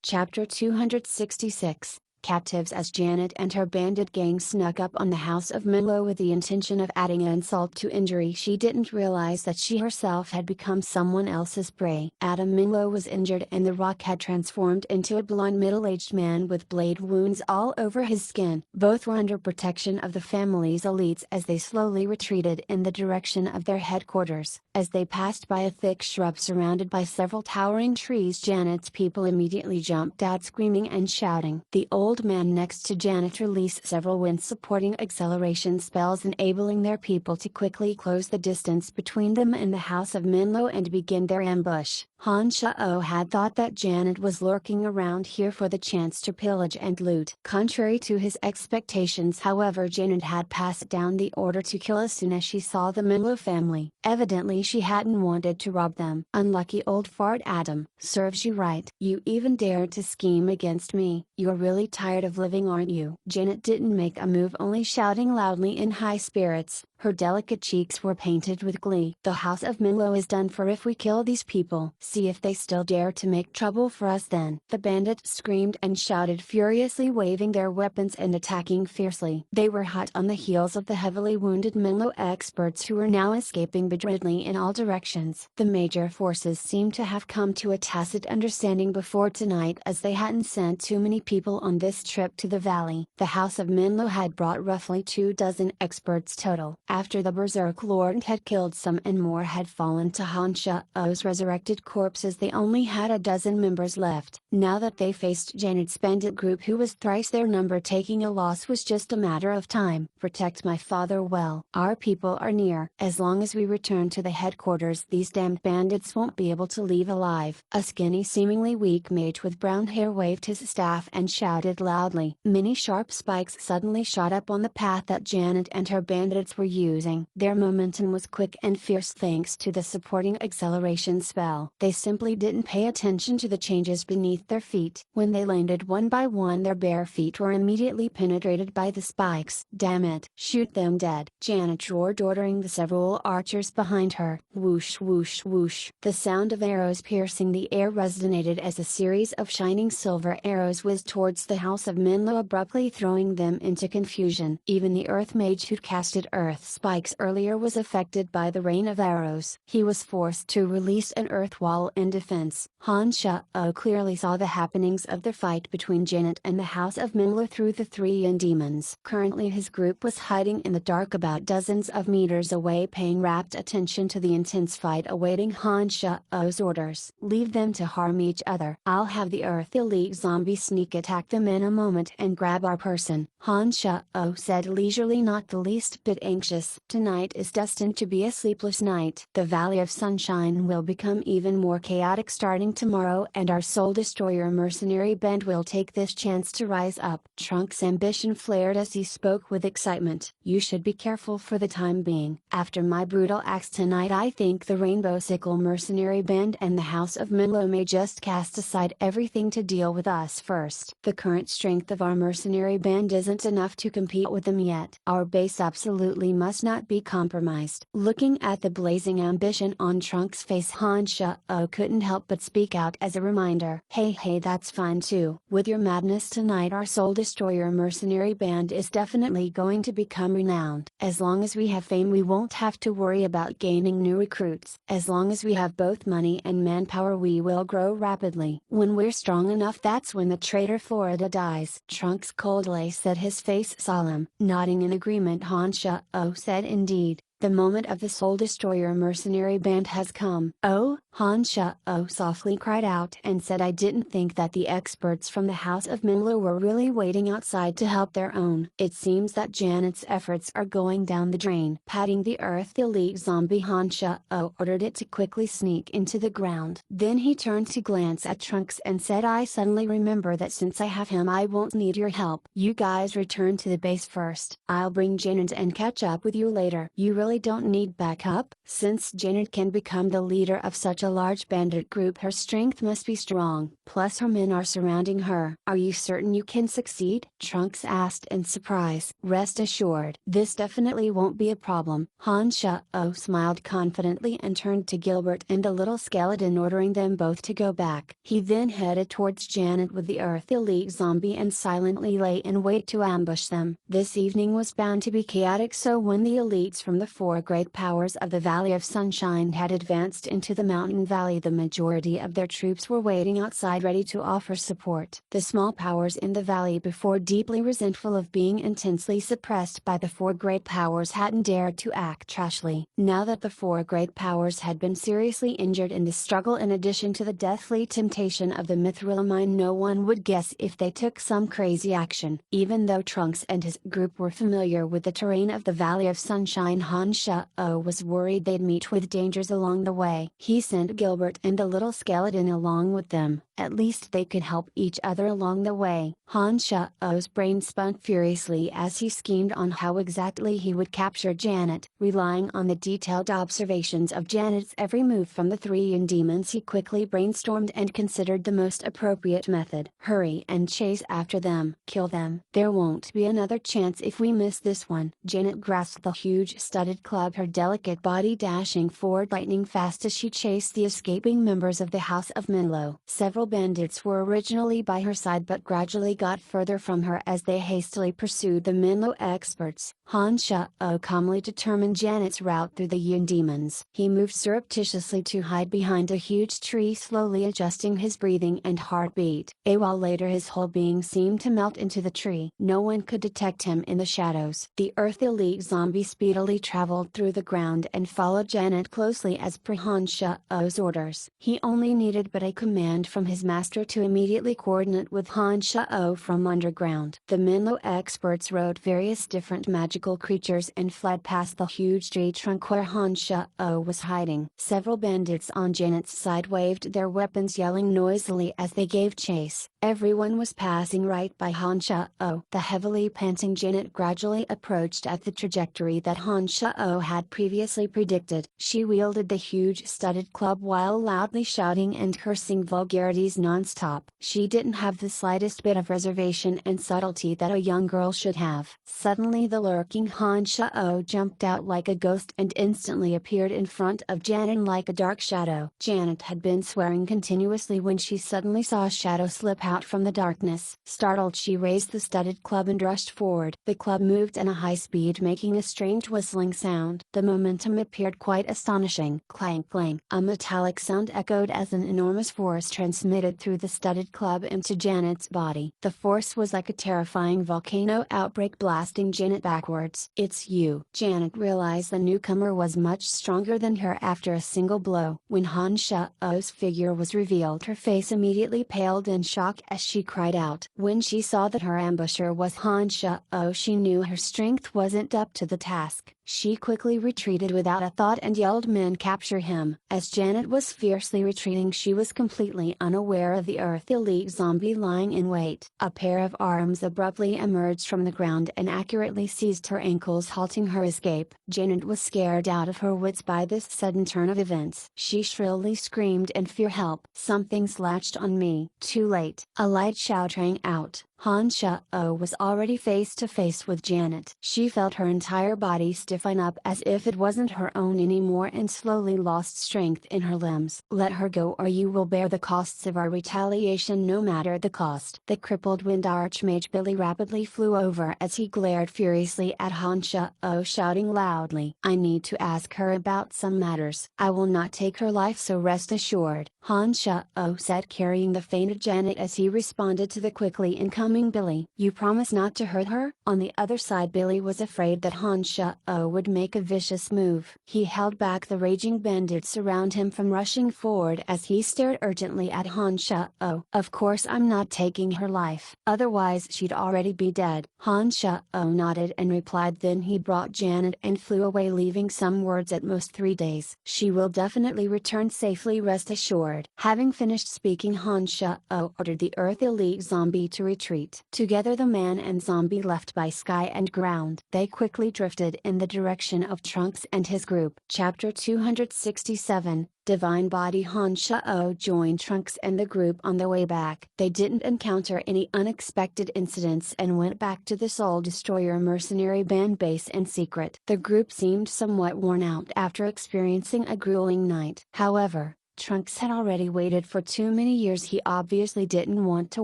Chapter 266, Captives. As Janet and her bandit gang snuck up on the house of Menlo with the intention of adding insult to injury, she didn't realize that she herself had become someone else's prey. Adam Menlo was injured and the Rock had transformed into a blonde middle-aged man with blade wounds all over his skin. Both were under protection of the family's elites as they slowly retreated in the direction of their headquarters. As they passed by a thick shrub surrounded by several towering trees, Janet's people immediately jumped out screaming and shouting. The old man next to Janet released several wind-supporting acceleration spells, enabling their people to quickly close the distance between them and the house of Menlo and begin their ambush. Han Shao had thought that Janet was lurking around here for the chance to pillage and loot. Contrary to his expectations, however, Janet had passed down the order to kill as soon as she saw the Menlo family. Evidently she hadn't wanted to rob them. Unlucky old fart, Adam. Serves you right. You even dared to scheme against me. You're really tired of living, aren't you? Janet didn't make a move, only shouting loudly in high spirits. Her delicate cheeks were painted with glee. The house of Menlo is done for if we kill these people. See if they still dare to make trouble for us then. The bandits screamed and shouted furiously, waving their weapons and attacking fiercely. They were hot on the heels of the heavily wounded Menlo experts who were now escaping bedriddenly in all directions. The major forces seemed to have come to a tacit understanding before tonight, as they hadn't sent too many people on this trip to the valley. The house of Menlo had brought roughly 24 experts total. After the Berserk Lord had killed some and more had fallen to Han Shao's resurrected corpses, they only had a dozen members left. Now that they faced Janet's bandit group, who was thrice their number, taking a loss was just a matter of time. Protect my father well. Our people are near. As long as we return to the headquarters, these damned bandits won't be able to leave alive. A skinny, seemingly weak mage with brown hair waved his staff and shouted loudly. Many sharp spikes suddenly shot up on the path that Janet and her bandits were using. Their momentum was quick and fierce thanks to the supporting acceleration spell. They simply didn't pay attention to the changes beneath their feet. When they landed one by one, their bare feet were immediately penetrated by the spikes. Damn it! Shoot them dead! Janet roared, ordering the several archers behind her. Whoosh whoosh whoosh. The sound of arrows piercing the air resonated as a series of shining silver arrows whizzed towards the house of Menlo, abruptly throwing them into confusion. Even the earth mage who'd casted earth spikes earlier was affected by the rain of arrows. He was forced to release an earth wall in defense. Han Shao clearly saw the happenings of the fight between Janet and the house of Menlo through the three Yin demons. Currently his group was hiding in the dark about dozens of meters away, paying rapt attention to the intense fight, awaiting Han Shao's orders. Leave them to harm each other. I'll have the Earth Elite zombie sneak attack them in a moment and grab our person, Han Shao said leisurely, not the least bit anxious. Tonight is destined to be a sleepless night. The Valley of Sunshine will become even more chaotic starting tomorrow, and our Soul Destroyer mercenary band will take this chance to rise up. Trunk's ambition flared as he spoke with excitement. You should be careful for the time being. After my brutal acts tonight, I think the Rainbow Sickle mercenary band and the House of Menlo may just cast aside everything to deal with us first. The current strength of our mercenary band isn't enough to compete with them yet. Our base absolutely must not be compromised. Looking at the blazing ambition on Trunk's face, Han Shao couldn't help but speak out as a reminder. Hey, that's fine too. With your madness tonight, our Soul Destroyer mercenary band is definitely going to become renowned. As long as we have fame, we won't have to worry about gaining new recruits. As long as we have both money and manpower, we will grow rapidly. When we're strong enough, that's when the traitor Florida dies. Trunks coldly said, his face solemn. Nodding in agreement, Han Shao said, indeed. The moment of the Soul Destroyer mercenary band has come. Oh, Han Shao softly cried out and said, I didn't think that the experts from the House of Menlo were really waiting outside to help their own. It seems that Janet's efforts are going down the drain. Patting the Earth Elite zombie, Han Shao ordered it to quickly sneak into the ground. Then he turned to glance at Trunks and said, I suddenly remember that since I have him, I won't need your help. You guys return to the base first. I'll bring Janet and catch up with you later. You really really don't need backup. Since Janet can become the leader of such a large bandit group, her strength must be strong. Plus her men are surrounding her. Are you certain you can succeed? Trunks asked in surprise. Rest assured, this definitely won't be a problem. Han Sha-Oh smiled confidently and turned to Gilbert and the little skeleton, ordering them both to go back. He then headed towards Janet with the Earth Elite zombie and silently lay in wait to ambush them. This evening was bound to be chaotic, so when the elites from the four great powers of the Valley of Sunshine had advanced into the mountain valley, the majority of their troops were waiting outside ready to offer support. The small powers in the valley, before deeply resentful of being intensely suppressed by the four great powers, hadn't dared to act trashly. Now that the four great powers had been seriously injured in the struggle, in addition to the deathly temptation of the Mithril mine, no one would guess if they took some crazy action. Even though Trunks and his group were familiar with the terrain of the Valley of Sunshine, Han Sha-Oh was worried they'd meet with dangers along the way. He sent Gilbert and the little skeleton along with them. At least they could help each other along the way. Han Sha-Oh's brain spun furiously as he schemed on how exactly he would capture Janet. Relying on the detailed observations of Janet's every move from the three demons, he quickly brainstormed and considered the most appropriate method. Hurry and chase after them. Kill them. There won't be another chance if we miss this one. Janet grasped the huge studded club, her delicate body dashing forward lightning fast as she chased the escaping members of the House of Menlo. Several bandits were originally by her side but gradually got further from her as they hastily pursued the Menlo experts. Han Sha-Oh calmly determined Janet's route through the Yin demons. He moved surreptitiously to hide behind a huge tree, slowly adjusting his breathing and heartbeat. A while later his whole being seemed to melt into the tree. No one could detect him in the shadows. The Earth Elite zombie speedily traveled through the ground and followed Janet closely as per Han Sha-Oh's orders. He only needed but a command from his master to immediately coordinate with Han Sha-Oh from underground. The Menlo experts rode various different magical creatures and fled past the huge tree trunk where Han Sha-Oh was hiding. Several bandits on Janet's side waved their weapons, yelling noisily as they gave chase. Everyone was passing right by Han Sha-Oh. The heavily panting Janet gradually approached at the trajectory that Han Sha-Oh had previously predicted. She wielded the huge studded club while loudly shouting and cursing vulgarities non-stop. She didn't have the slightest bit of reservation and subtlety that a young girl should have. Suddenly the lurking Han Sha-Oh jumped out like a ghost and instantly appeared in front of Janet like a dark shadow. Janet had been swearing continuously when she suddenly saw a shadow slip out from the darkness. Startled, she raised the studded club and rushed forward. The club moved at a high speed, making a strange whistling sound. The momentum appeared quite astonishing. Clank clank. A metallic sound echoed as an enormous force transmitted through the studded club into Janet's body. The force was like a terrifying volcano outbreak, blasting Janet backwards. "It's you." Janet realized the newcomer was much stronger than her after a single blow. When Han Sha-Oh's figure was revealed, her face immediately paled in shock as she cried out. When she saw that her ambusher was Han Sha-Oh, she knew her strength wasn't up to the task. She quickly retreated without a thought and yelled, "Men, capture him!" As Janet was fiercely retreating, she was completely unaware of the Earth Elite zombie lying in wait. A pair of arms abruptly emerged from the ground and accurately seized her ankles, halting her escape. Janet was scared out of her wits by this sudden turn of events. She shrilly screamed in fear, "Help! Something's latched on me!" Too late. A light shout rang out. Han Sha-Oh was already face to face with Janet. She felt her entire body stiffen up as if it wasn't her own anymore and slowly lost strength in her limbs. "Let her go or you will bear the costs of our retaliation, no matter the cost." The crippled Wind Archmage Billy rapidly flew over as he glared furiously at Han Sha-Oh, shouting loudly, "I need to ask her about some matters. I will not take her life, so rest assured." Han Sha-Oh said, carrying the fainted Janet as he responded to the quickly incoming Billy. "You promise not to hurt her?" On the other side, Billy was afraid that Han Sha-Oh would make a vicious move. He held back the raging bandits around him from rushing forward as he stared urgently at Han Sha-Oh. "Of course I'm not taking her life. Otherwise she'd already be dead." Han Sha-Oh nodded and replied, then he brought Janet and flew away, leaving some words, "At most 3 days. She will definitely return safely, rest assured." Having finished speaking, Han Sha-Oh ordered the Earth Elite zombie to retreat. retreat. Together the man and zombie left by sky and ground. They quickly drifted in the direction of Trunks and his group. Chapter 267, Divine Body. Han Shao joined Trunks and the group on the way back. They didn't encounter any unexpected incidents and went back to the Soul Destroyer mercenary band base in secret. The group seemed somewhat worn out after experiencing a grueling night. However, Trunks had already waited for too many years. He obviously didn't want to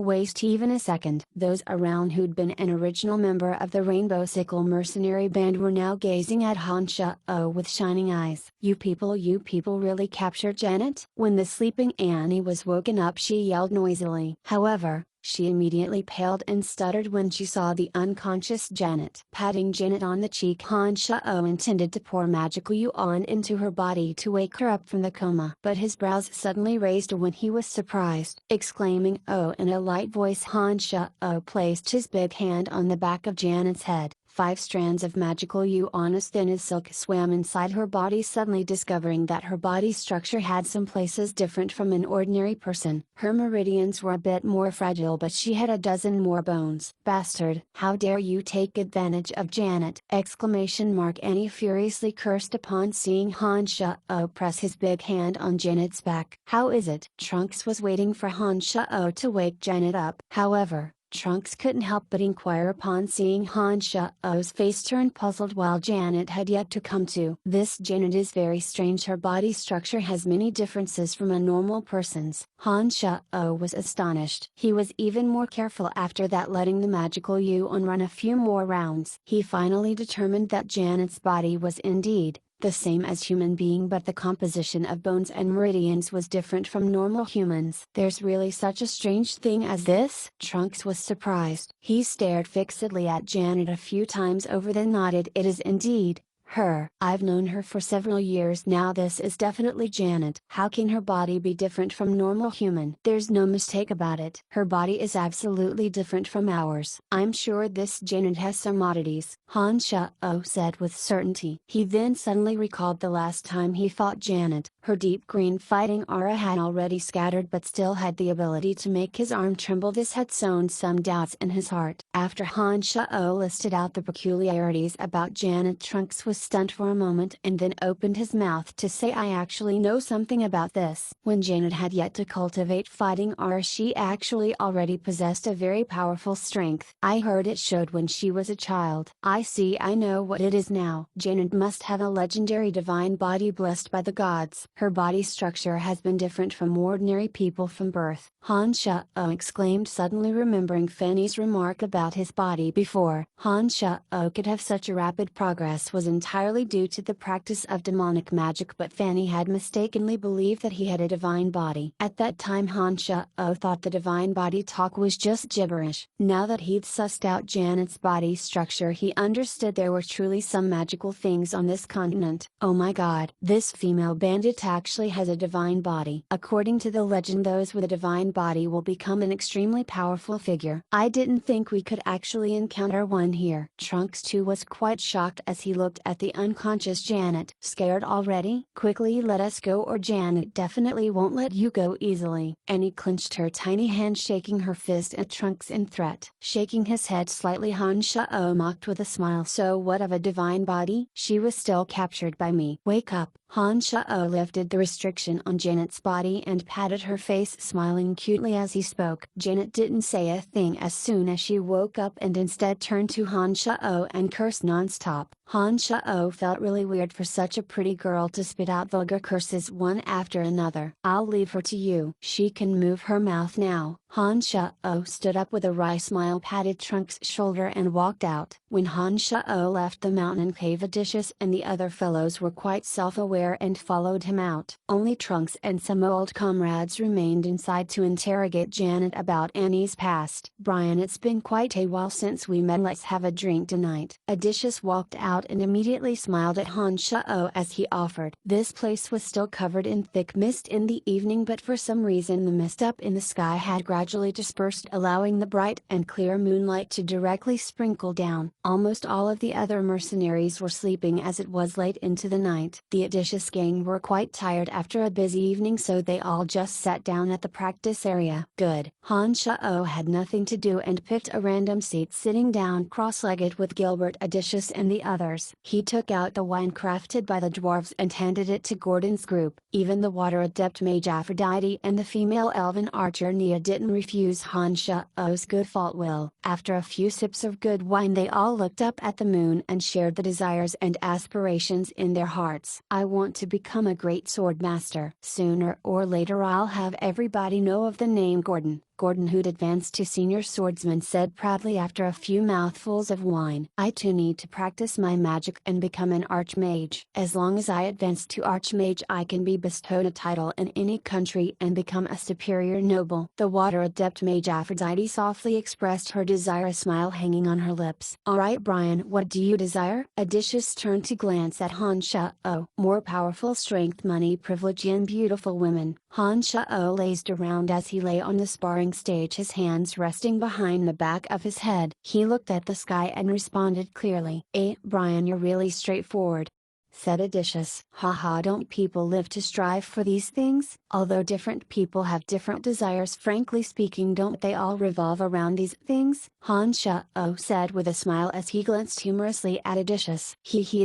waste even a second. Those around who'd been an original member of the Rainbow Sickle mercenary band were now gazing at Han Shao with shining eyes. You people really captured Janet?" When the sleeping Annie was woken up, she yelled noisily. However, she immediately paled and stuttered when she saw the unconscious Janet. Patting Janet on the cheek, Han Shao intended to pour magical yuan into her body to wake her up from the coma. But his brows suddenly raised when he was surprised. Exclaiming "Oh" in a light voice, Han Shao placed his big hand on the back of Janet's head. 5 strands of magical yuan as thin as silk swam inside her body, suddenly discovering that her body structure had some places different from an ordinary person. Her meridians were a bit more fragile, but she had a dozen more bones. "Bastard, how dare you take advantage of Janet!" Annie furiously cursed upon seeing Han Shao press his big hand on Janet's back. "How is it?" Trunks was waiting for Han Shao to wake Janet up. However, Trunks couldn't help but inquire upon seeing Han Shao's face turn puzzled while Janet had yet to come to. "This Janet is very strange. Her body structure has many differences from a normal person's." Han Shao was astonished. He was even more careful after that, letting the magical yuan run a few more rounds. He finally determined that Janet's body was indeed the same as human being, but the composition of bones and meridians was different from normal humans. "There's really such a strange thing as this?" Trunks was surprised. He stared fixedly at Janet a few times over, then nodded. "It is indeed her. I've known her for several years now. This is definitely Janet. How can her body be different from normal human? There's no mistake about it. Her body is absolutely different from ours. I'm sure this Janet has some oddities," Han Shao said with certainty. He then suddenly recalled the last time he fought Janet. Her deep green fighting aura had already scattered but still had the ability to make his arm tremble. This had sown some doubts in his heart. After Han Shao listed out the peculiarities about Janet, Trunks was stunned for a moment and then opened his mouth to say, "I actually know something about this." When Janet had yet to cultivate fighting aura, she actually already possessed a very powerful strength. "I heard it showed when she was a child." "I see, I know what it is now." Janet must have a legendary divine body blessed by the gods. Her body structure has been different from ordinary people from birth. Han Shao exclaimed, suddenly remembering Fanny's remark about his body before. Han Shao could have such a rapid progress was entirely due to the practice of demonic magic, but Fanny had mistakenly believed that he had a divine body. At that time Han Shao thought the divine body talk was just gibberish. Now that he'd sussed out Janet's body structure, he understood there were truly some magical things on this continent. "Oh my god, this female bandit actually has a divine body." According to the legend, those with a divine body will become an extremely powerful figure. "I didn't think we could actually encounter one here." Trunks too was quite shocked as he looked at the unconscious Janet. "Scared already? Quickly let us go or Janet definitely won't let you go easily." Annie clenched her tiny hand, shaking her fist at Trunks in threat. Shaking his head slightly, Han Shao mocked with a smile. "So what of a divine body? She was still captured by me." "Wake up." Han Shao lifted the restriction on Janet's body and patted her face, smiling cutely as he spoke. Janet didn't say a thing as soon as she woke up and instead turned to Han Shao and cursed non-stop. Han Shao felt really weird for such a pretty girl to spit out vulgar curses one after another. "I'll leave her to you. She can move her mouth now." Han Shao stood up with a wry smile, patted Trunks' shoulder and walked out. When Han Shao left the mountain cave, Odysseus and the other fellows were quite self-aware and followed him out. Only Trunks and some old comrades remained inside to interrogate Janet about Annie's past. "Brian, it's been quite a while since we met. Let's have a drink tonight." Odysseus walked out and immediately smiled at Han Shao as he offered. This place was still covered in thick mist in the evening, but for some reason the mist up in the sky had gradually gradually dispersed, allowing the bright and clear moonlight to directly sprinkle down. Almost all of the other mercenaries were sleeping as it was late into the night. The Odysseus gang were quite tired after a busy evening, so they all just sat down at the practice area. Good. Han Shao had nothing to do and picked a random seat, sitting down cross-legged with Gilbert, Odysseus and the others. He took out the wine crafted by the dwarves and handed it to Gordon's group. Even the water adept mage Aphrodite and the female elven archer Nia didn't refuse Han Shao's good fault will. After a few sips of good wine, they all looked up at the moon and shared the desires and aspirations in their hearts. I want to become a great sword master. Sooner or later I'll have everybody know of the name Gordon. Gordon, who'd advanced to senior swordsman, said proudly after a few mouthfuls of wine. I too need to practice my magic and become an archmage. As long as I advance to archmage, I can be bestowed a title in any country and become a superior noble. The water adept mage Aphrodite softly expressed her desire, a smile hanging on her lips. Alright Brian, what do you desire? Odysseus turned to glance at Han Shao. More powerful strength, money, privilege and beautiful women. Han Shao lazed around as he lay on the sparring stage, his hands resting behind the back of his head. He looked at the sky and responded clearly. Brian, you're really straightforward, said Odysseus. Haha, don't people live to strive for these things? Although different people have different desires, frankly speaking, don't they all revolve around these things? Han Shao said with a smile as he glanced humorously at Odysseus.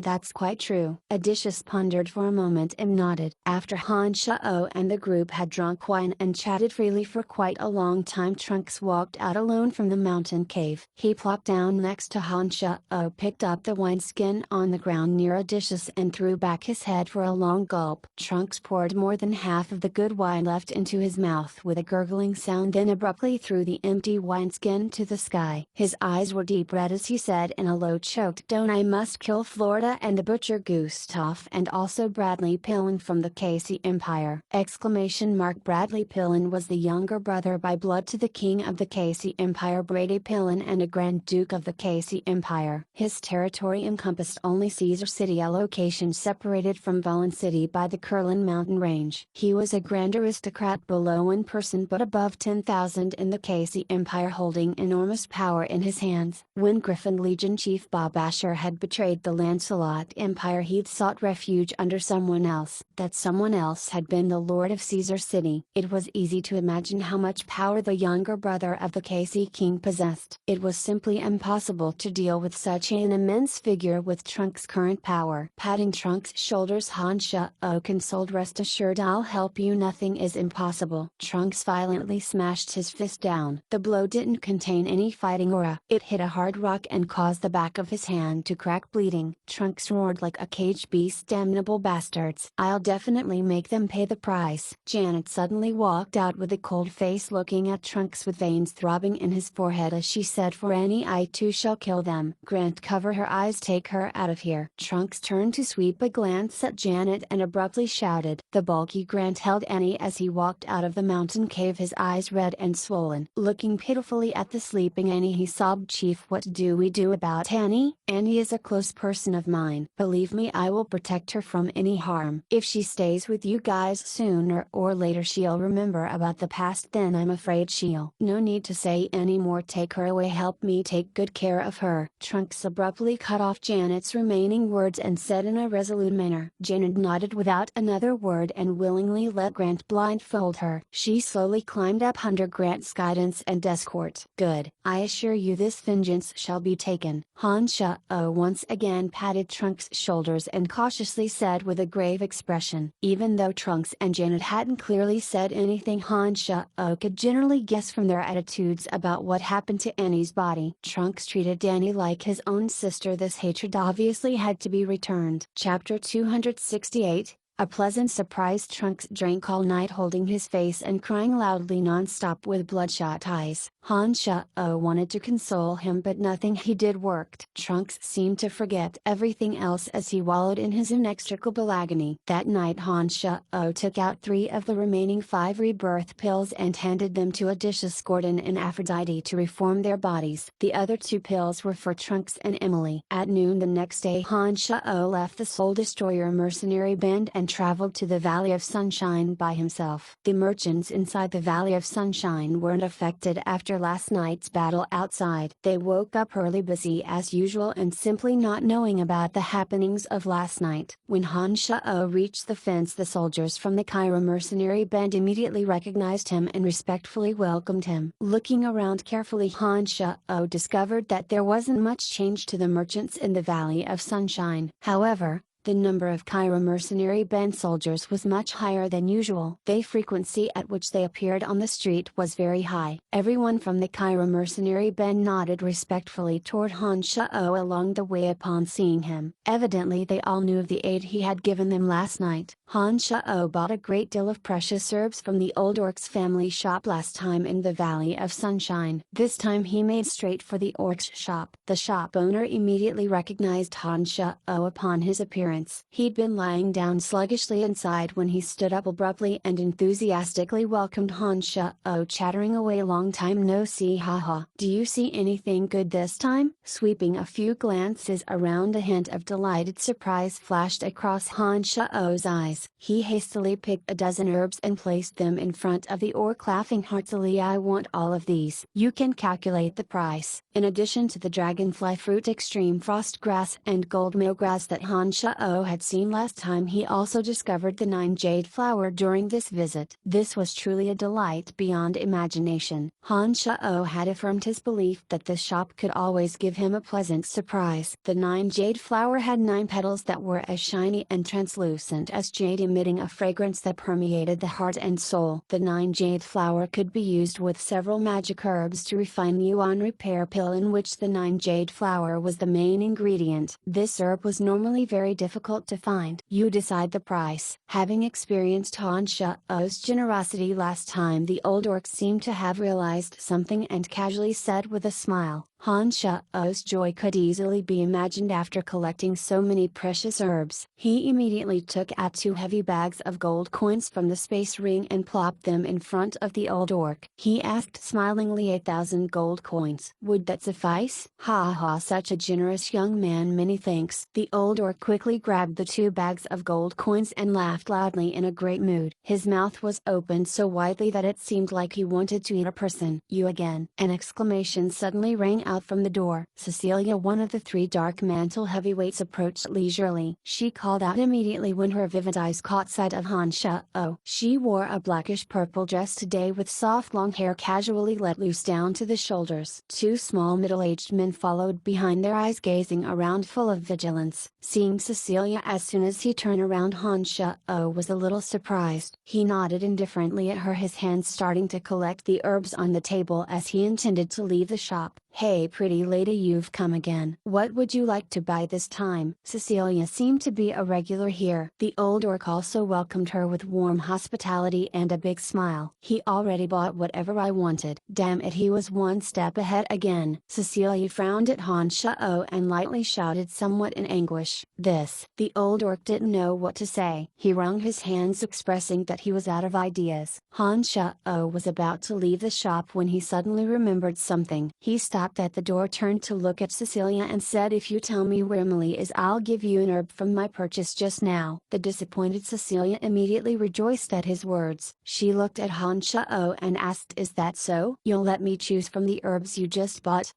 That's quite true. Odysseus pondered for a moment and nodded. After Han Shao and the group had drunk wine and chatted freely for quite a long time, Trunks walked out alone from the mountain cave. He plopped down next to Han Shao, picked up the wineskin on the ground near Odysseus and threw back his head for a long gulp. Trunks poured more than half of the good wine left into his mouth with a gurgling sound, then abruptly threw the empty wineskin to the sky. His eyes were deep red as he said in a low choked tone, I must kill Florida and the butcher Gustav and also Bradley Pillin from the Casey Empire! Bradley Pillin was the younger brother by blood to the king of the Casey Empire, Brady Pillin, and a Grand Duke of the Casey Empire. His territory encompassed only Caesar City, a location separated from Valen City by the Curlin mountain range. He was a grand aristocrat, below 1% but above 10,000 in the Casey Empire, holding enormous power in his hands. When Griffin Legion chief Bob Asher had betrayed the Lancelot Empire, he'd sought refuge under someone else. That someone else had been the Lord of Caesar City. It was easy to imagine how much power the younger brother of the Casey king possessed. It was simply impossible to deal with such an immense figure with Trunks' current power. Patting Trunks' shoulders, Han Shao consoled, rest assured I'll help you, nothing is impossible. Trunks violently smashed his fist down. The blow didn't contain any fighting aura. It hit a hard rock and caused the back of his hand to crack, bleeding. Trunks roared like a caged beast, damnable bastards. I'll definitely make them pay the price. Janet suddenly walked out with a cold face, looking at Trunks with veins throbbing in his forehead as she said, for Annie, I too shall kill them. Grant, cover her eyes, take her out of here. Trunks turned to sweep a glance at Janet and abruptly shouted. The bulky Grant held Annie as he walked out of the mountain cave, his eyes red and swollen. Looking pitifully at the sleeping Annie, he sobbed, Chief, what do we do about Annie? Annie is a close person of mine. Believe me, I will protect her from any harm. If she stays with you guys, sooner or later she'll remember about the past, then I'm afraid she'll. No need to say any more, take her away, help me take good care of her. Trunks abruptly cut off Janet's remaining words and said in a resolute manner. Janet nodded without another word and willingly let Grant blindfold her. She slowly climbed up under Grant's guidance and escort. Good. I assure you this vengeance shall be taken. Han Shao once again patted Trunks' shoulders and cautiously said with a grave expression. Even though Trunks and Janet hadn't clearly said anything, Han Shao could generally guess from their attitudes about what happened to Annie's body. Trunks treated Annie like his own sister. This hatred obviously had to be returned. Chapter 268, a pleasant surprise. Trunks drank all night, holding his face and crying loudly non-stop with bloodshot eyes. Han Shao wanted to console him, but nothing he did worked. Trunks seemed to forget everything else as he wallowed in his inextricable agony. That night Han Shao took out 3 of the remaining 5 rebirth pills and handed them to Odysseus, Gordon and Aphrodite to reform their bodies. The other 2 pills were for Trunks and Emily. At noon the next day, Han Shao left the Soul Destroyer mercenary band and traveled to the Valley of Sunshine by himself. The merchants inside the Valley of Sunshine weren't affected after last night's battle outside. They woke up early, busy as usual and simply not knowing about the happenings of last night. When Han Shao reached the fence, the soldiers from the Cairo mercenary band immediately recognized him and respectfully welcomed him. Looking around carefully, Han Shao discovered that there wasn't much change to the merchants in the Valley of Sunshine. However, the number of Cairo mercenary band soldiers was much higher than usual. The frequency at which they appeared on the street was very high. Everyone from the Cairo mercenary band nodded respectfully toward Han Shao along the way upon seeing him. Evidently they all knew of the aid he had given them last night. Han Shao bought a great deal of precious herbs from the old orc's family shop last time in the Valley of Sunshine. This time he made straight for the orc's shop. The shop owner immediately recognized Han Shao upon his appearance. He'd been lying down sluggishly inside when he stood up abruptly and enthusiastically welcomed Han Shao, chattering away, "Long time no see, haha. Do you see anything good this time?" Sweeping a few glances around, a hint of delighted surprise flashed across Han Shao's eyes. He hastily picked a dozen herbs and placed them in front of the orc, laughing heartily. "I want all of these." You can calculate the price. In addition to the dragonfly fruit, extreme frost grass and gold meal grass that Han Shao had seen last time, he also discovered the 9 jade flower during this visit. This was truly a delight beyond imagination. Han Shao had affirmed his belief that the shop could always give him a pleasant surprise. The 9 jade flower had 9 petals that were as shiny and translucent as jade, emitting a fragrance that permeated the heart and soul. The 9 jade flower could be used with several magic herbs to refine the yuan repair pill, in which the 9 jade flower was the main ingredient. This herb was normally very difficult to find. You decide the price. Having experienced Han Shao's generosity last time, the old orc seemed to have realized something and casually said with a smile, Han Shao's joy could easily be imagined after collecting so many precious herbs. He immediately took out 2 heavy bags of gold coins from the space ring and plopped them in front of the old orc. He asked smilingly, 8,000 gold coins. Would that suffice? Ha ha, such a generous young man, many thanks. The old orc quickly grabbed the 2 bags of gold coins and laughed loudly in a great mood. His mouth was opened so widely that it seemed like he wanted to eat a person. You again! An exclamation suddenly rang out from the door. Cecilia, one of the 3 dark mantle heavyweights, approached leisurely. She called out immediately when her vivid eyes caught sight of Han Shao. She wore a blackish purple dress today with soft long hair casually let loose down to the shoulders. 2 small middle-aged men followed behind, their eyes gazing around full of vigilance. Seeing Cecilia as soon as he turned around, Han Shao was a little surprised. He nodded indifferently at her, his hands starting to collect the herbs on the table as he intended to leave the shop. Hey pretty lady, you've come again. What would you like to buy this time? Cecilia seemed to be a regular here. The old orc also welcomed her with warm hospitality and a big smile. He already bought whatever I wanted. Damn it, he was one step ahead again. Cecilia frowned at Han Shao and lightly shouted, somewhat in anguish, "This!" The old orc didn't know what to say. He wrung his hands, expressing that he was out of ideas. Han Shao was about to leave the shop when he suddenly remembered something. He stopped at the door, turned to look at Cecilia and said, "If you tell me where Emily is, I'll give you an herb from my purchase just now." The disappointed Cecilia immediately rejoiced at his words. She looked at Han Shao and asked, "Is that so? You'll let me choose from the herbs you just bought?"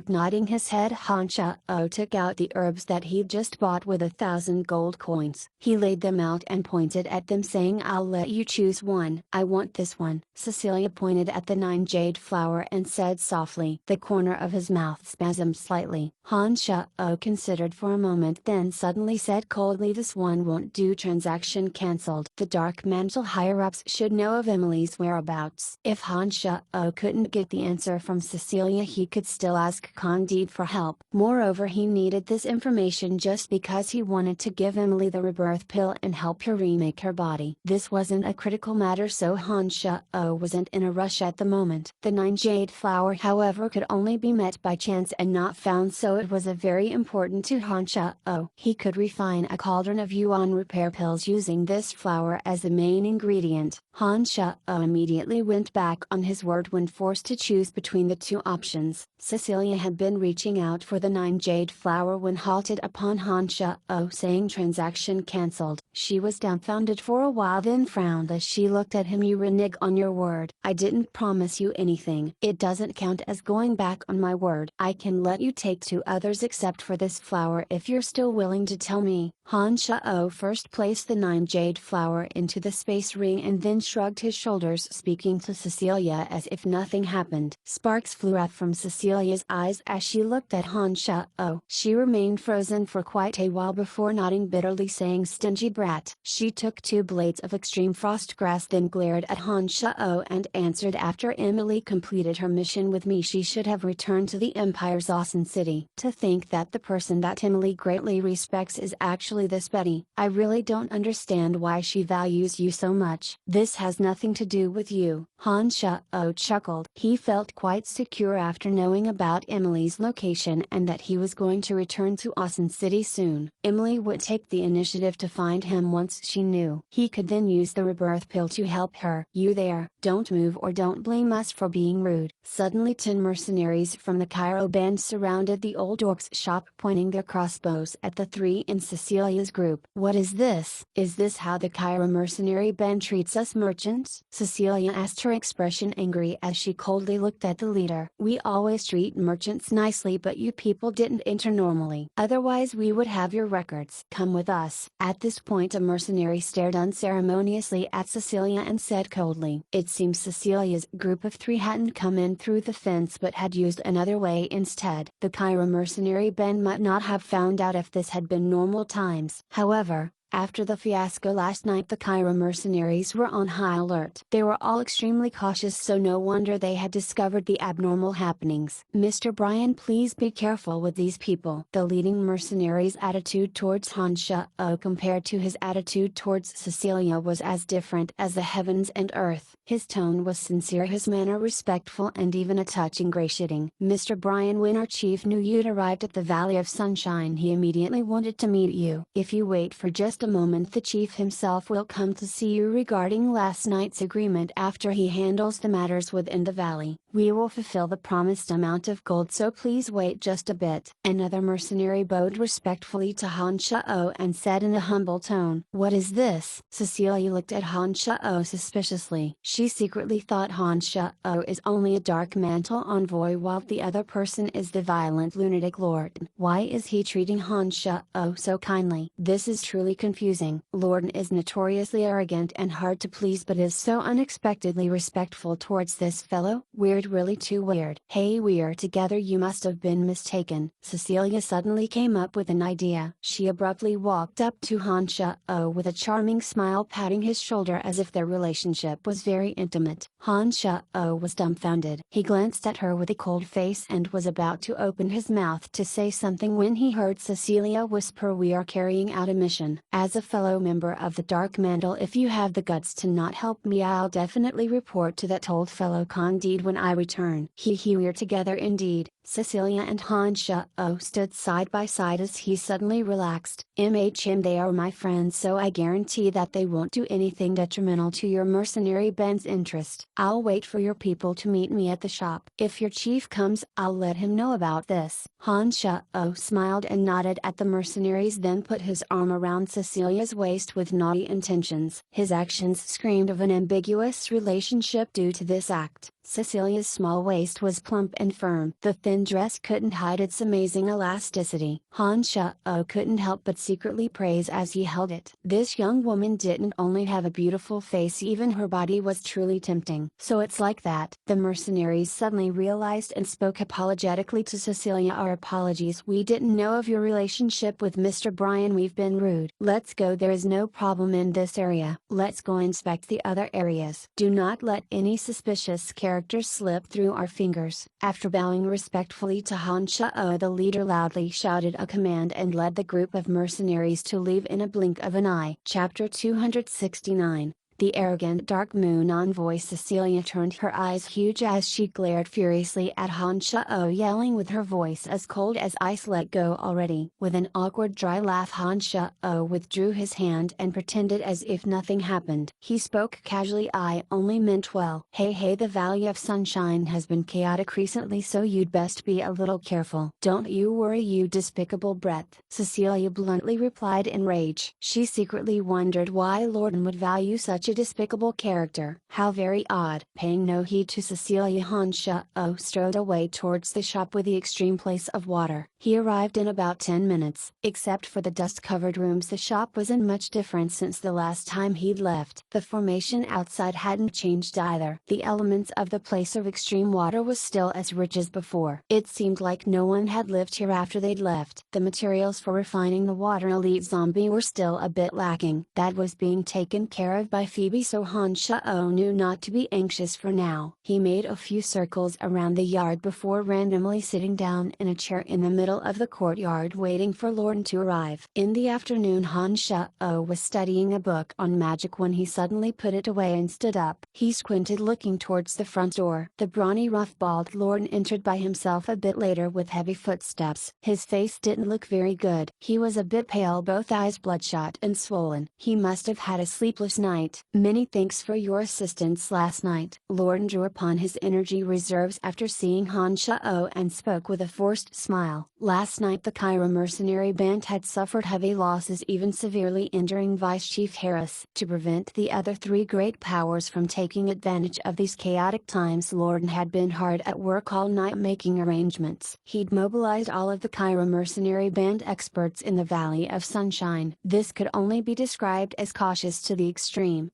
Nodding his head, Han Shao took out the herbs that he'd just bought with 1,000 gold coins. He laid them out and pointed at them, saying, "I'll let you choose one." "I want this one." Cecilia pointed at the 9 jade flower and said softly. The corner of his mouth spasmed slightly. Han Shao considered for a moment, then suddenly said coldly, "This one won't do." Transaction cancelled. The dark mantle higher-ups should know of Emily's whereabouts. If Han Shao couldn't get the answer from Cecilia, he could still ask Candide for help. Moreover, he needed this information just because he wanted to give Emily the rebirth pill and help her remake her body. This wasn't a critical matter, so Han Shao wasn't in a rush at the moment. The 9 jade flower, however, however could only be met by chance and not found, so it was a very important to Han Shao. He could refine a cauldron of yuan repair pills using this flower as the main ingredient. Han Shao immediately went back on his word when forced to choose between the two options. Cecilia had been reaching out for the 9 jade flower when halted upon Han Shao saying transaction cancelled. She was dumbfounded for a while, then frowned as she looked at him. You renege on your word. I didn't promise you anything. It doesn't count as going back on my word. I can let you take 2 others except for this flower if you're still willing to tell me. Han Shao first placed the 9 jade flower into the space ring and then shrugged his shoulders, speaking to Cecilia as if nothing happened. Sparks flew out from Cecilia's eyes as she looked at Han Shao. She remained frozen for quite a while before nodding bitterly, saying, "Stingy brat." She took 2 blades of extreme frost grass, then glared at Han Shao and answered, "After Emily completed her mission with me, she should have returned to the Empire's Awesome City. To think that the person that Emily greatly respects is actually this Betty. I really don't understand why she values you so much. This has nothing to do with you." Han Shao chuckled. He felt quite secure after knowing about Emily's location and that he was going to return to Awesome City soon. Emily would take the initiative to find him once she knew. He could then use the rebirth pill to help her. "You there, don't move or don't blame us for being rude." Suddenly 10 mercenaries from the Cairo band surrounded the old orc's shop, pointing their crossbows at the 3 in Cecilia's group. "What is this? Is this how the Cairo mercenary band treats us merchants?" Cecilia asked, her expression angry as she coldly looked at the leader. "We always treat merchants nicely, but you people didn't enter normally. Otherwise we would have your records. Come with us." At this point a mercenary stared unceremoniously at Cecilia and said coldly. It seems Cecilia's group of 3 hadn't come in through the fence but had used another way instead. The Cairo mercenary band might not have found out if this had been normal times. However, after the fiasco last night, the Cairo mercenaries were on high alert. They were all extremely cautious, so no wonder they had discovered the abnormal happenings. "Mr. Brian, please be careful with these people." The leading mercenary's attitude towards Han Shao compared to his attitude towards Cecilia was as different as the heavens and earth. His tone was sincere, his manner respectful, and even a touch ingratiating. "Mr. Brian, when our chief knew you'd arrived at the Valley of Sunshine, he immediately wanted to meet you. If you wait for just a moment, the chief himself will come to see you regarding last night's agreement. After he handles the matters within the valley, we will fulfill the promised amount of gold, so please wait just a bit." Another mercenary bowed respectfully to Han Shao and said in a humble tone, "What is this?" Cecilia looked at Han Shao suspiciously. She secretly thought Han Shao is only a dark mantle envoy while the other person is the violent lunatic lord. Why is he treating Han Shao so kindly? This is truly confusing. Lorden is notoriously arrogant and hard to please, but is so unexpectedly respectful towards this fellow. Weird, really too weird. "Hey, we're together, you must have been mistaken." Cecilia suddenly came up with an idea. She abruptly walked up to Han Shao with a charming smile, patting his shoulder as if their relationship was very intimate. Han Shao was dumbfounded. He glanced at her with a cold face and was about to open his mouth to say something when he heard Cecilia whisper, "We are carrying out a mission. As a fellow member of the Dark Mantle, if you have the guts to not help me, I'll definitely report to that old fellow Candide when I return." We're together indeed. Cecilia and Han Shao stood side by side as he suddenly relaxed. They are my friends, so I guarantee that they won't do anything detrimental to your mercenary band's interest. I'll wait for your people to meet me at the shop. If your chief comes, I'll let him know about this." Han Shao smiled and nodded at the mercenaries, then put his arm around Cecilia's waist with naughty intentions. His actions screamed of an ambiguous relationship. Due to this act, Cecilia's small waist was plump and firm. The thin dress couldn't hide its amazing elasticity. Han Shao couldn't help but secretly praise as he held it. This young woman didn't only have a beautiful face, even her body was truly tempting. "So it's like that." The mercenaries suddenly realized and spoke apologetically to Cecilia. "Our apologies, we didn't know of your relationship with Mr. Brian, we've been rude. Let's go, there is no problem in this area. Let's go inspect the other areas. Do not let any suspicious characters slip through our fingers." After bowing respectfully to Han Shao, the leader loudly shouted a command and led the group of mercenaries to leave in a blink of an eye. Chapter 269 The arrogant Dark Moon envoy Cecilia turned her eyes huge as she glared furiously at Han Shao, yelling with her voice as cold as ice, "Let go already!" With an awkward dry laugh, Han Shao withdrew his hand and pretended as if nothing happened. He spoke casually, "I only meant well. Hey, the Valley of Sunshine has been chaotic recently, so you'd best be a little careful." "Don't you worry, you despicable brat," Cecilia bluntly replied in rage. She secretly wondered why Lorden would value such a despicable character. How very odd. Paying no heed to Cecilia, Han Shao strode away towards the shop with the extreme place of water. He arrived in about 10 minutes. Except for the dust-covered rooms, the shop wasn't much different since the last time he'd left. The formation outside hadn't changed either. The elements of the place of extreme water was still as rich as before. It seemed like no one had lived here after they'd left. The materials for refining the water elite zombie were still a bit lacking. That was being taken care of by Phoebe, so Han Shao knew not to be anxious for now. He made a few circles around the yard before randomly sitting down in a chair in the middle of the courtyard, waiting for Lorden to arrive. In the afternoon, Han Shao was studying a book on magic when he suddenly put it away and stood up. He squinted, looking towards the front door. The brawny, rough-bald Lorden entered by himself a bit later with heavy footsteps. His face didn't look very good. He was a bit pale, both eyes bloodshot and swollen. He must have had a sleepless night. "Many thanks for your assistance last night." Lorden drew upon his energy reserves after seeing Han Shao and spoke with a forced smile. "Last night the Cairo mercenary band had suffered heavy losses, even severely injuring Vice Chief Harris. To prevent the other three great powers from taking advantage of these chaotic times, Lorden had been hard at work all night making arrangements. He'd mobilized all of the Cairo mercenary band experts in the Valley of Sunshine. This could only be described as cautious to the extreme.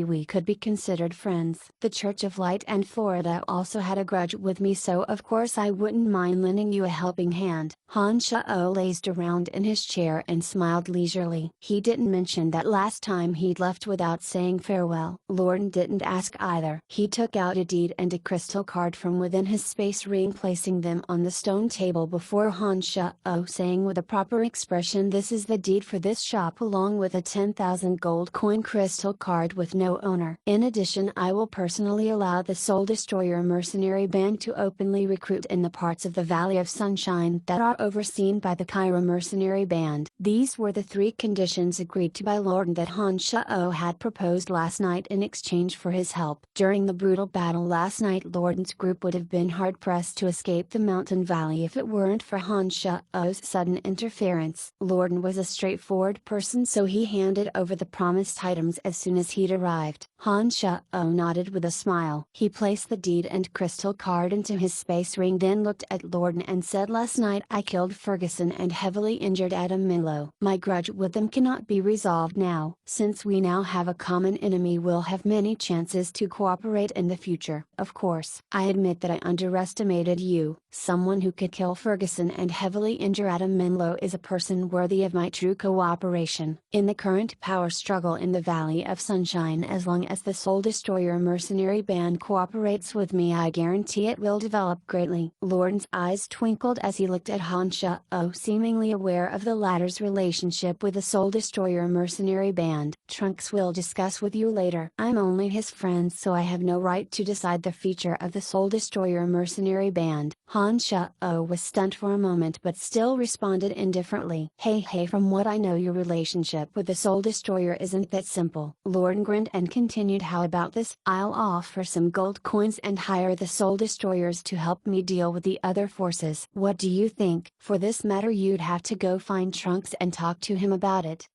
We could be considered friends. The Church of Light and Florida also had a grudge with me, so of course I wouldn't mind lending you a helping hand." Han Shao lazed around in his chair and smiled leisurely. He didn't mention that last time he'd left without saying farewell. Lorden didn't ask either. He took out a deed and a crystal card from within his space ring, placing them on the stone table before Han Shao, saying with a proper expression, "This is the deed for this shop, along with a 10,000 gold coin crystal card with no owner. In addition, I will personally allow the Soul Destroyer mercenary band to openly recruit in the parts of the Valley of Sunshine that are overseen by the Cairo mercenary band." These were the three conditions agreed to by Lorden that Han Shao had proposed last night in exchange for his help. During the brutal battle last night, Lorden's group would have been hard-pressed to escape the mountain valley if it weren't for Han Shao's sudden interference. Lorden was a straightforward person, so he handed over the promised items as soon as he'd arrived. Han Shao nodded with a smile. He placed the deed and crystal card into his space ring, then looked at Lorden and said, "Last night I killed Ferguson and heavily injured Adam Milo. My grudge with them cannot be resolved now. Since we now have a common enemy, we'll have many chances to cooperate in the future. Of course, I admit that I underestimated you. Someone who could kill Ferguson and heavily injure Adam Milo is a person worthy of my true cooperation. In the current power struggle in the Valley of Sunshine, as long as the Soul Destroyer mercenary band cooperates with me, I guarantee it will develop greatly." Lorden's eyes twinkled as he looked at Han Shao, seemingly aware of the latter's relationship with the Soul Destroyer mercenary band. "Trunks will discuss with you later. I'm only his friend, so I have no right to decide the future of the Soul Destroyer mercenary band." Han Shao was stunned for a moment but still responded indifferently. Hey, from what I know, your relationship with the Soul Destroyer isn't that simple." Lorden grinned and continued, "How about this? I'll offer some gold coins and hire the Soul Destroyers to help me deal with the other forces. What do you think?" "For this matter, you'd have to go find Trunks and talk to him about it."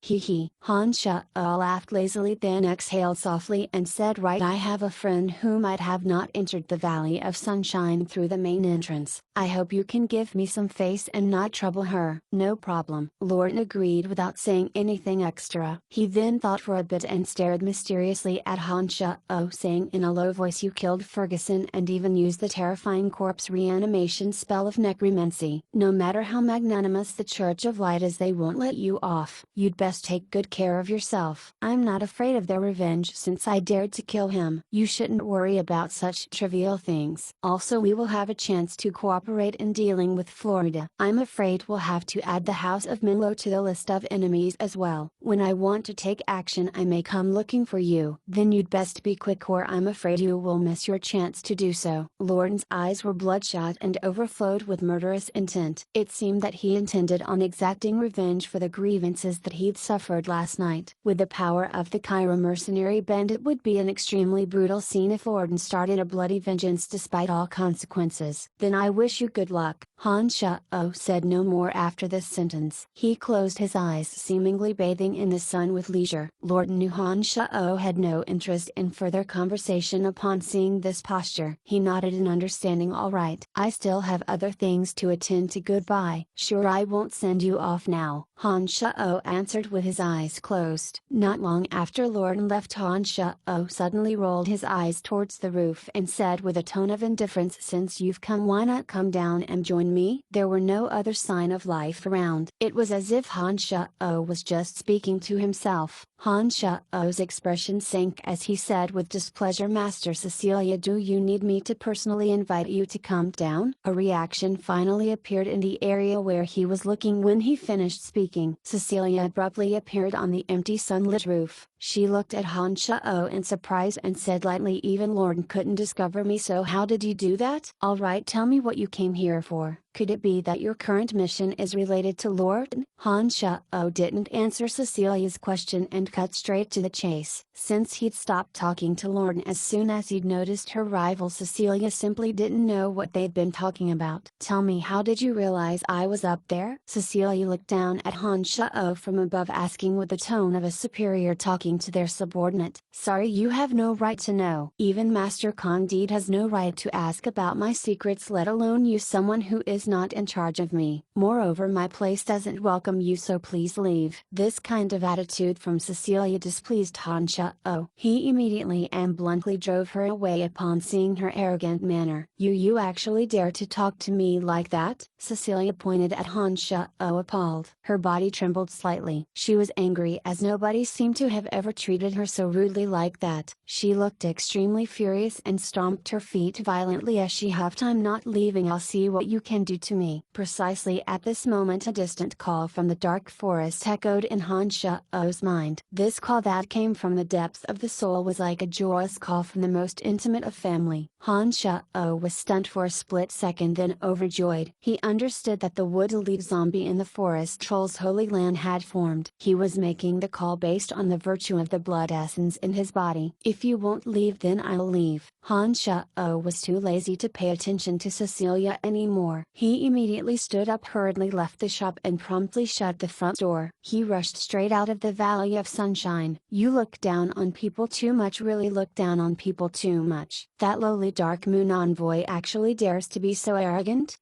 Han Shao laughed lazily, then exhaled softly and said, "Right, I have a friend who might have not entered the Valley of Sunshine through the main entrance. I hope you can give me some face and not trouble her." "No problem," Lorden agreed without saying anything extra. He then thought for a bit and stared mysteriously at Han Shao, saying in a low voice, "You killed Ferguson and even used the terrifying corpse reanimation spell of necromancy. No matter how magnanimous the Church of Light is, they won't let you off. You'd best take good care of yourself." "I'm not afraid of their revenge since I dared to kill him." "You shouldn't worry about such trivial things. Also, we will have a chance to cooperate in dealing with Florida. I'm afraid we'll have to add the House of Menlo to the list of enemies as well. When I want to take action I may come looking for you. Then you'd best be quick or I'm afraid you will miss your chance to do so. Lorden's eyes were bloodshot and overflowed with murderous intent. It seemed that he intended on exacting revenge for the grievances that he'd suffered last night. With the power of the Cairo mercenary band it would be an extremely brutal scene if Lorden started a bloody vengeance despite all consequences. Then I wish you good luck. Han Shao said no more after this sentence. He closed his eyes seemingly bathing in the sun with leisure. Lorden knew Han Shao had no interest in further conversation upon seeing this posture. He nodded in understanding. All right. I still have other things to attend to. Goodbye. Sure, I won't send you off now, Han Shao answered with his eyes closed. Not long after Lorden left, Han Shao suddenly rolled his eyes towards the roof and said with a tone of indifference, since you've come, why not come down and join me? There were no other sign of life around. It was as if Han Shao was just speaking to himself. Han Shao's expression sank as he said with displeasure, Master Cecilia, do you need me to personally invite you to come down? A reaction finally appeared in the area where he was looking when he finished speaking. Cecilia abruptly appeared on the empty sunlit roof. She looked at Han Shao in surprise and said lightly, even Lorden couldn't discover me, so how did you do that? Alright, tell me what you came here for. Could it be that your current mission is related to Lorden? Han Shao didn't answer Cecilia's question and cut straight to the chase. Since he'd stopped talking to Lorden as soon as he'd noticed her rival, Cecilia simply didn't know what they'd been talking about. Tell me, how did you realize I was up there? Cecilia looked down at Han Shao from above, asking with the tone of a superior talking to their subordinate. Sorry, you have no right to know. Even Master Candide has no right to ask about my secrets, let alone you, someone who is not in charge of me. Moreover, my place doesn't welcome you, so please leave. This kind of attitude from Cecilia displeased Han Shao. He immediately and bluntly drove her away upon seeing her arrogant manner. You actually dare to talk to me like that? Cecilia pointed at Han Shao, appalled. Her body trembled slightly. She was angry as nobody seemed to have ever treated her so rudely like that. She looked extremely furious and stomped her feet violently as she huffed, I'm not leaving, I'll see what you can do to me. Precisely at this moment a distant call from the dark forest echoed in Han Shao's mind. This call that came from the depths of the soul was like a joyous call from the most intimate of family. Han Shao was stunned for a split second, then overjoyed. He understood that the wood-elite zombie in the forest troll's holy land had formed. He was making the call based on the virtue of the blood essence in his body. If you won't leave, then I'll leave. Han Shao was too lazy to pay attention to Cecilia anymore. He immediately stood up, hurriedly left the shop and promptly shut the front door. He rushed straight out of the Valley of Sunshine. You look down on people too much, really look down on people too much. That lowly Dark Moon envoy actually dares to be so arrogant?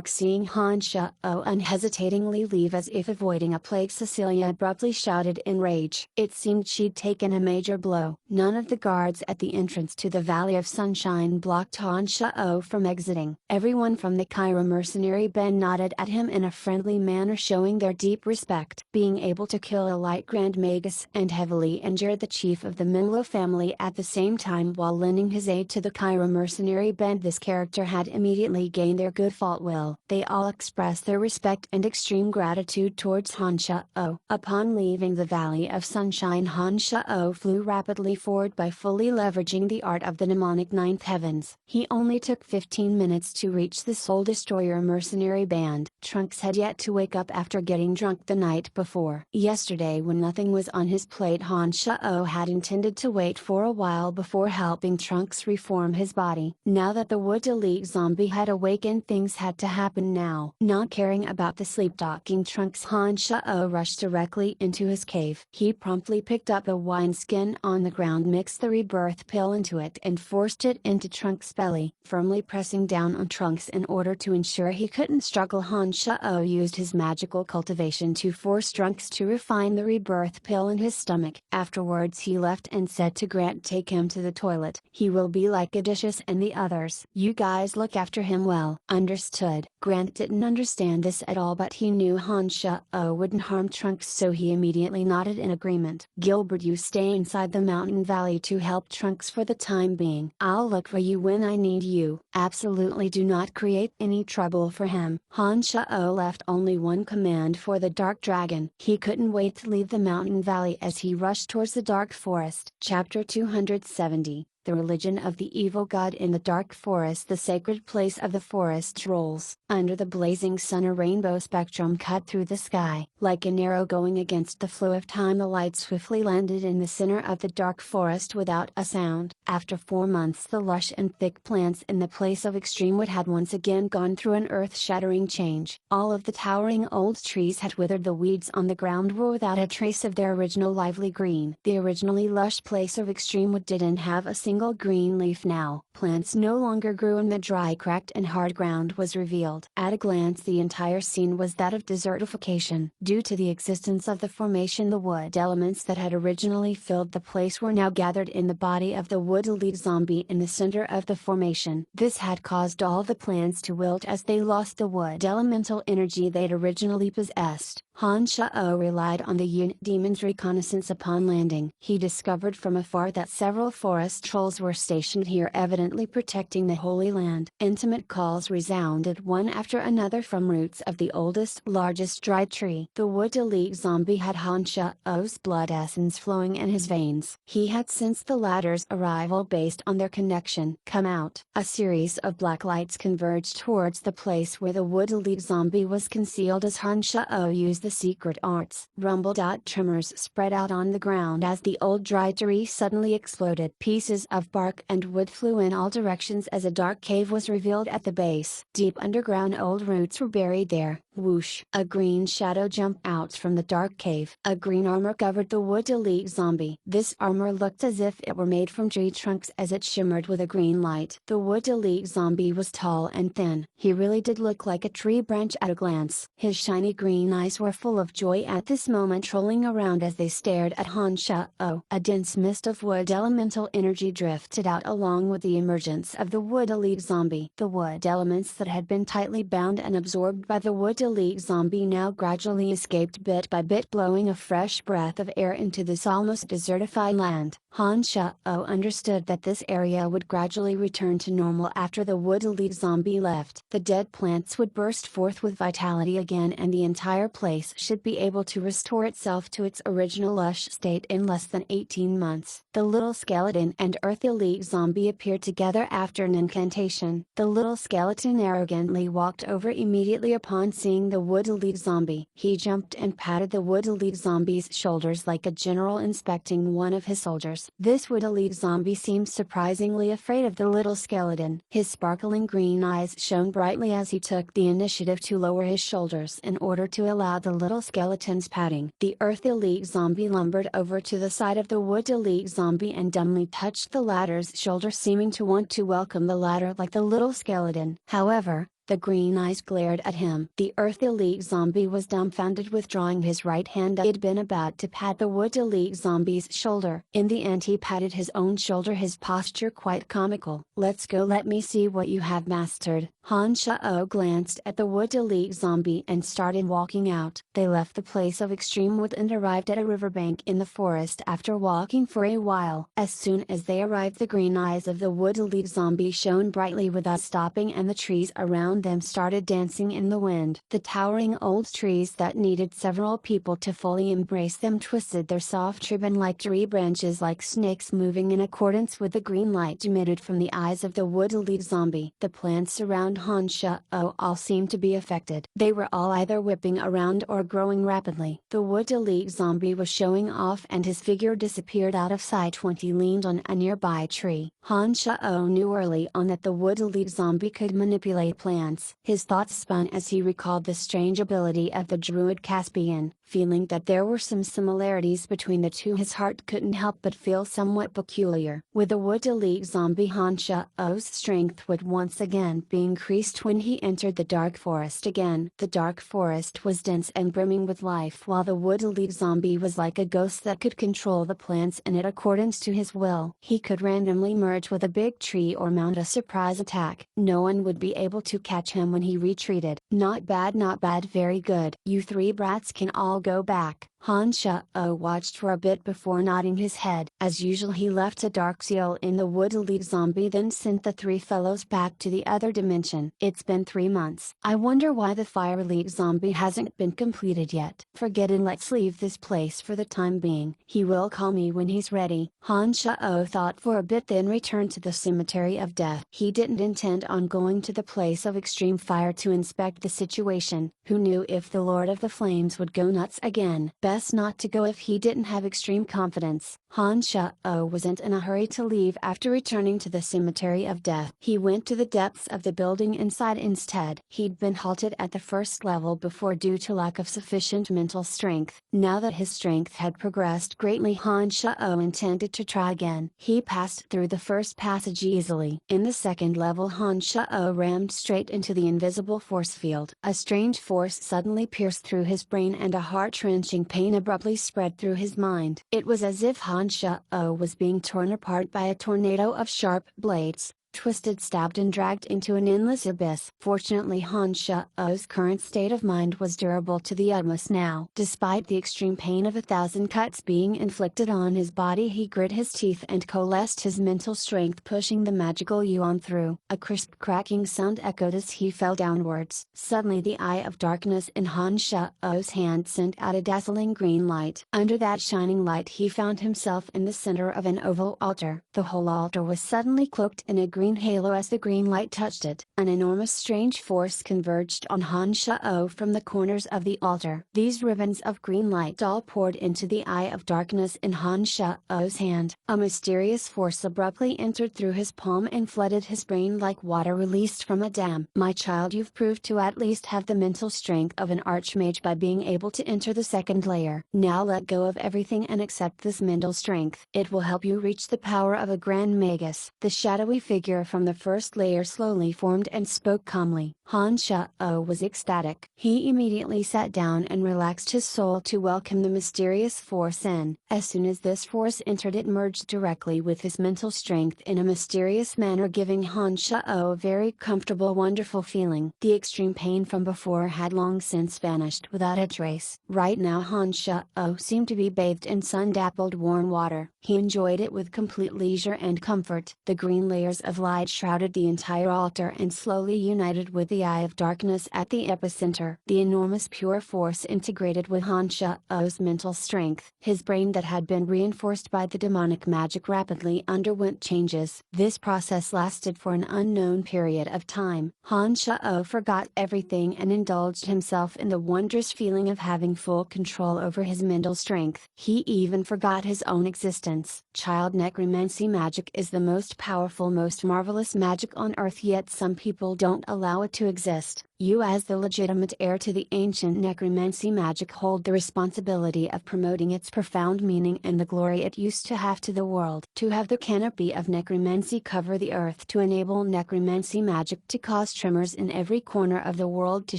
Seeing Han Shao unhesitatingly leave as if avoiding a plague, Cecilia abruptly shouted in rage. It seemed she'd taken a major blow. None of the guards at the entrance to the Valley of Sunshine blocked Han Shao from exiting. Everyone from the Cairo mercenary band nodded at him in a friendly manner, showing their deep respect. Being able to kill a light Grand Magus and heavily injure the chief of the Menlo family at the same time while lending his aid to the Cairo mercenary band, this character had immediately gained their good fault will. They all expressed their respect and extreme gratitude towards Han Shao. Upon leaving the Valley of Sunshine, Han Shao flew rapidly forward by fully leveraging the art of the mnemonic ninth heavens. He only took 15 minutes to reach the Soul Destroyer mercenary band. Trunks had yet to wake up after getting drunk the night before. Yesterday, when nothing was on his plate, Han Shao had intended to wait for a while before helping Trunks reform his body. Now that the Wood Elite zombie had awakened, things had to happen now. Not caring about the sleepwalking Trunks, Han Shao rushed directly into his cave. He promptly picked up a wineskin on the ground, mixed the rebirth pill into it and forced it into Trunks' belly, firmly pressing down on Trunks in order order to ensure he couldn't struggle, Han Shao used his magical cultivation to force Trunks to refine the rebirth pill in his stomach. Afterwards he left and said to Grant, take him to the toilet. He will be like Odysseus and the others. You guys look after him well. Understood. Grant didn't understand this at all, but he knew Han Shao wouldn't harm Trunks, so he immediately nodded in agreement. Gilbert, you stay inside the mountain valley to help Trunks for the time being. I'll look for you when I need you. Absolutely do not create any trouble for him. Han Shao left only one command for the Dark Dragon. He couldn't wait to leave the mountain valley as he rushed towards the dark forest. Chapter 270. The religion of the evil god in the dark forest. The sacred place of the forest rolls. Under the blazing sun, a rainbow spectrum cut through the sky. Like an arrow going against the flow of time, the light swiftly landed in the center of the dark forest without a sound. After 4 months, the lush and thick plants in the place of extreme wood had once again gone through an earth-shattering change. All of the towering old trees had withered. The weeds on the ground were without a trace of their original lively green. The originally lush place of extreme wood didn't have a single green leaf now. Plants no longer grew, and the dry, cracked and hard ground was revealed. At a glance, the entire scene was that of desertification. Due to the existence of the formation, the wood elements that had originally filled the place were now gathered in the body of the wood elite zombie in the center of the formation. This had caused all the plants to wilt as they lost the wood elemental energy they'd originally possessed. Han Shao relied on the unit demon's reconnaissance upon landing. He discovered from afar that several forest trolls were stationed here, evidently protecting the Holy Land. Intimate calls resounded one after another from roots of the oldest, largest dry tree. The wood elite zombie had Han Shao's blood essence flowing in his veins. He had sensed the latter's arrival based on their connection. Come out. A series of black lights converged towards the place where the wood elite zombie was concealed as Han Shao used the secret arts. Rumble. Tremors spread out on the ground as the old dry tree suddenly exploded. Pieces of bark and wood flew in all directions as a dark cave was revealed at the base. Deep underground, old roots were buried there. Whoosh! A green shadow jumped out from the dark cave. A green armor covered the wood elite zombie. This armor looked as if it were made from tree trunks as it shimmered with a green light. The wood elite zombie was tall and thin. He really did look like a tree branch at a glance. His shiny green eyes were full of joy at this moment, rolling around as they stared at Han Shao. A dense mist of wood elemental energy drifted out along with the emergence of the wood elite zombie. The wood elements that had been tightly bound and absorbed by the wood elite zombie now gradually escaped bit by bit, blowing a fresh breath of air into this almost desertified land. Han Shao understood that this area would gradually return to normal after the wood elite zombie left. The dead plants would burst forth with vitality again, and the entire place should be able to restore itself to its original lush state in less than 18 months. The little skeleton and earth elite zombie appeared together after an incantation. The little skeleton arrogantly walked over immediately upon seeing the wood elite zombie. He jumped and patted the wood elite zombie's shoulders like a general inspecting one of his soldiers. This wood elite zombie seemed surprisingly afraid of the little skeleton. His sparkling green eyes shone brightly as he took the initiative to lower his shoulders in order to allow the little skeleton's patting. The earth elite zombie lumbered over to the side of the wood elite zombie and dumbly touched the latter's shoulder, seeming to want to welcome the latter like the little skeleton. However, the green eyes glared at him. The earth elite zombie was dumbfounded, withdrawing his right hand. He'd been about to pat the wood elite zombie's shoulder. In the end he patted his own shoulder, his posture quite comical. Let's go, let me see what you have mastered. Han Shao glanced at the wood elite zombie and started walking out. They left the place of extreme wood and arrived at a riverbank in the forest after walking for a while. As soon as they arrived, the green eyes of the wood elite zombie shone brightly without stopping, and the trees around them started dancing in the wind. The towering old trees that needed several people to fully embrace them twisted their soft ribbon-like tree branches like snakes, moving in accordance with the green light emitted from the eyes of the wood elite zombie. The plants around Han Shao all seemed to be affected. They were all either whipping around or growing rapidly. The wood elite zombie was showing off and his figure disappeared out of sight when he leaned on a nearby tree. Han Shao knew early on that the wood elite zombie could manipulate plants. His thoughts spun as he recalled the strange ability of the druid Caspian. Feeling that there were some similarities between the two, his heart couldn't help but feel somewhat peculiar. With the Wood Elite zombie, Han Shao-Oh's strength would once again be increased when he entered the dark forest again. The dark forest was dense and brimming with life, while the Wood Elite zombie was like a ghost that could control the plants in it accordance to his will. He could randomly merge with a big tree or mount a surprise attack. No one would be able to catch him when he retreated. Not bad, not bad, very good. You three brats can all go back. Han Shao watched for a bit before nodding his head. As usual, he left a dark seal in the Wood Elite zombie, then sent the three fellows back to the other dimension. It's been 3 months. I wonder why the Fire Elite zombie hasn't been completed yet. Forget it, let's leave this place for the time being. He will call me when he's ready. Han Shao thought for a bit, then returned to the Cemetery of Death. He didn't intend on going to the place of extreme fire to inspect the situation. Who knew if the Lord of the Flames would go nuts again? Best not to go if he didn't have extreme confidence. Han Shao wasn't in a hurry to leave after returning to the Cemetery of Death. He went to the depths of the building inside instead. He'd been halted at the first level before due to lack of sufficient mental strength. Now that his strength had progressed greatly, Han Shao intended to try again. He passed through the first passage easily. In the second level, Han Shao rammed straight into the invisible force field. A strange force suddenly pierced through his brain and a heart-wrenching pain abruptly spread through his mind. It was as if Han Shao was being torn apart by a tornado of sharp blades, twisted, stabbed and dragged into an endless abyss. Fortunately, Han Shao's current state of mind was durable to the utmost now. Despite the extreme pain of 1,000 cuts being inflicted on his body, he grit his teeth and coalesced his mental strength, pushing the magical yuan through. A crisp cracking sound echoed as he fell downwards. Suddenly the eye of darkness in Han Shao's hand sent out a dazzling green light. Under that shining light he found himself in the center of an oval altar. The whole altar was suddenly cloaked in a green halo as the green light touched it. An enormous strange force converged on Han Shao from the corners of the altar. These ribbons of green light all poured into the eye of darkness in Han Shao's hand. A mysterious force abruptly entered through his palm and flooded his brain like water released from a dam. My child, you've proved to at least have the mental strength of an archmage by being able to enter the second layer. Now let go of everything and accept this mental strength. It will help you reach the power of a grand magus. The shadowy figure from the first layer slowly formed and spoke calmly. Han Shao was ecstatic. He immediately sat down and relaxed his soul to welcome the mysterious force in. As soon as this force entered, it merged directly with his mental strength in a mysterious manner, giving Han Shao a very comfortable, wonderful feeling. The extreme pain from before had long since vanished without a trace. Right now Han Shao seemed to be bathed in sun-dappled warm water. He enjoyed it with complete leisure and comfort. The green layers of light shrouded the entire altar and slowly united with the eye of darkness at the epicenter. The enormous pure force integrated with Han Shao's mental strength. His brain, that had been reinforced by the demonic magic, rapidly underwent changes. This process lasted for an unknown period of time. Han Shao forgot everything and indulged himself in the wondrous feeling of having full control over his mental strength. He even forgot his own existence. Child, necromancy magic is the most powerful, most marvelous magic on earth, yet some people don't allow it to exist. You, as the legitimate heir to the ancient necromancy magic, hold the responsibility of promoting its profound meaning and the glory it used to have to the world. To have the canopy of necromancy cover the earth, to enable necromancy magic to cause tremors in every corner of the world, to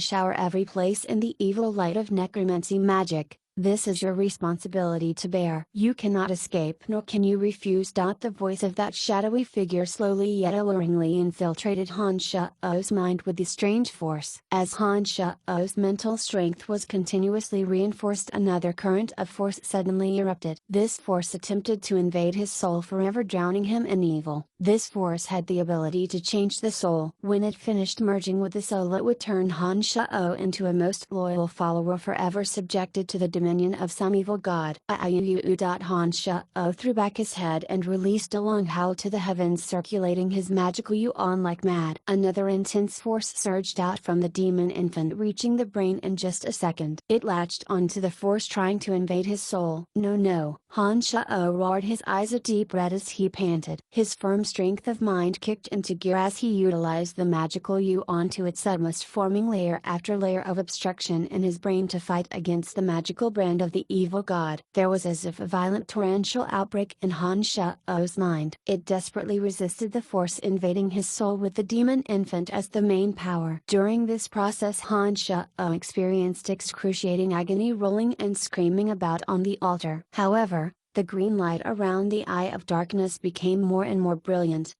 shower every place in the evil light of necromancy magic. This is your responsibility to bear. You cannot escape, nor can you refuse. The voice of that shadowy figure slowly yet alluringly infiltrated Han Shao's mind with the strange force. As Han Shao's mental strength was continuously reinforced, another current of force suddenly erupted. This force attempted to invade his soul, forever drowning him in evil. This force had the ability to change the soul. When it finished merging with the soul, it would turn Han Shao into a most loyal follower, forever subjected to the dominion of some evil god. Han Shao threw back his head and released a long howl to the heavens, circulating his magical yuan like mad. Another intense force surged out from the demon infant, reaching the brain in just a second. It latched onto the force, trying to invade his soul. No, no! Han Shao roared, his eyes a deep red as he panted. His firm strength of mind kicked into gear as he utilized the magical yuan to its utmost, forming layer after layer of obstruction in his brain to fight against the magical firebrand of the evil god. There was as if a violent torrential outbreak in Han Shuo's mind. It desperately resisted the force invading his soul with the demon infant as the main power. During this process Han Shuo experienced excruciating agony, rolling and screaming about on the altar. However, the green light around the Eye of Darkness became more and more brilliant,